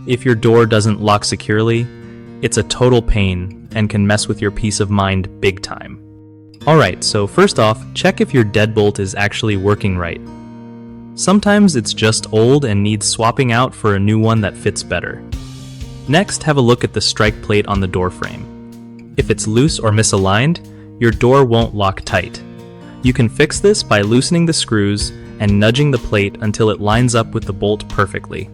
If your door doesn't lock securely, it's a total pain and can mess with your peace of mind big time. Alright, so first off, check if your deadbolt is actually working right. Sometimes it's just old and needs swapping out for a new one that fits better. Next, have a look at the strike plate on the door frame. If it's loose or misaligned, your door won't lock tight. You can fix this by loosening the screws and nudging the plate until it lines up with the bolt perfectly.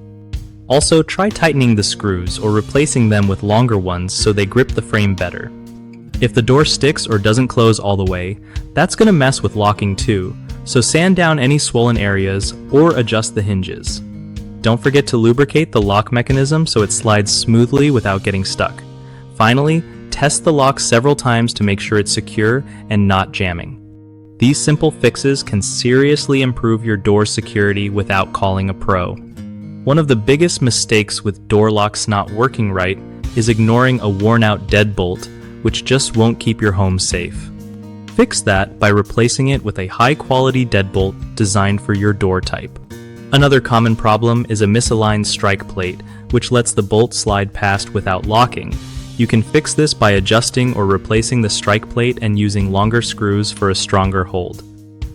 Also, try tightening the screws or replacing them with longer ones so they grip the frame better. If the door sticks or doesn't close all the way, that's going to mess with locking too, so sand down any swollen areas or adjust the hinges. Don't forget to lubricate the lock mechanism so it slides smoothly without getting stuck. Finally, test the lock several times to make sure it's secure and not jamming. These simple fixes can seriously improve your door security without calling a pro. One of the biggest mistakes with door locks not working right is ignoring a worn-out deadbolt, which just won't keep your home safe. Fix that by replacing it with a high-quality deadbolt designed for your door type. Another common problem is a misaligned strike plate, which lets the bolt slide past without locking. You can fix this by adjusting or replacing the strike plate and using longer screws for a stronger hold.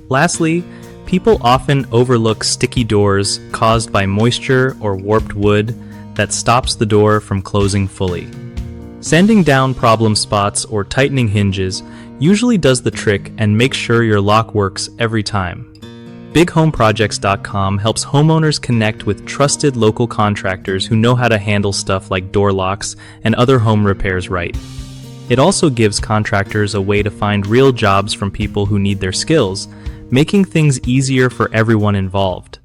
Lastly, people often overlook sticky doors caused by moisture or warped wood that stops the door from closing fully. Sanding down problem spots or tightening hinges usually does the trick and makes sure your lock works every time. BigHomeProjects.com helps homeowners connect with trusted local contractors who know how to handle stuff like door locks and other home repairs right. It also gives contractors a way to find real jobs from people who need their skills, making things easier for everyone involved.